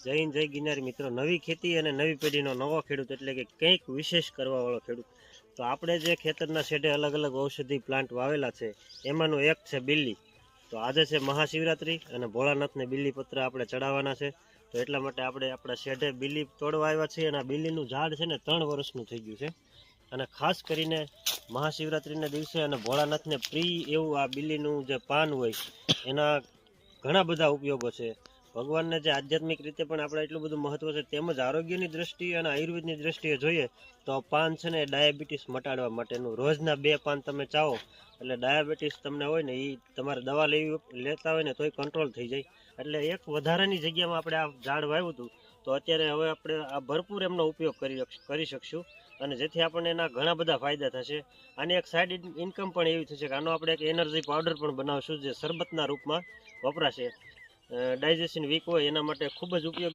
જય હિન્દ જય ગિરનારી મિત્રો, નવી ખેતી અને નવી પેઢીનો નવો ખેડૂત એટલે કે કંઈક વિશેષ કરવાવાળો ખેડૂત. તો આપણે જે ખેતરના શેઢે અલગ અલગ ઔષધિ પ્લાન્ટ વાવેલા છે એમાંનું એક છે બિલ્લી. તો આજે છે મહાશિવરાત્રિ અને ભોળાનાથને બિલ્લીપત્ર આપણે ચડાવવાના છે. તો એટલા માટે આપણે આપણા શેઢે બિલ્લી તોડવા આવ્યા છીએ અને આ બિલ્લીનું ઝાડ છે ને 3 વર્ષનું થઈ ગયું છે. અને ખાસ કરીને મહાશિવરાત્રિના દિવસે અને ભોળાનાથને પ્રિય એવું આ બિલ્લીનું જે પાન હોય એના ઘણા બધા ઉપયોગો છે. ભગવાનને જે આધ્યાત્મિક રીતે પણ આપણે એટલું બધું મહત્વ છે, તેમજ આરોગ્યની દ્રષ્ટિએ અને આયુર્વેદની દ્રષ્ટિએ જોઈએ તો પાન છે ને ડાયાબિટીસ મટાડવા માટેનું રોજના 2 પાન તમે ચાવો એટલે ડાયાબિટીસ તમને હોય ને એ તમારે દવા લેતા હોય ને તોય કંટ્રોલ થઈ જાય. એટલે એક વધારાની જગ્યામાં આપણે આ ઝાડ વાવ્યું હતું, તો અત્યારે હવે આપણે આ ભરપૂર એમનો ઉપયોગ કરી શકશું અને જેથી આપણને એના ઘણા બધા ફાયદા થશે. આની એક સાઈડ ઇન્કમ પણ એવી થશે કે આનો આપણે એક એનર્જી પાવડર પણ બનાવશું જે શરબતના રૂપમાં વપરાશે. ડાયજેશન વીક હોય એના માટે ખૂબ જ ઉપયોગી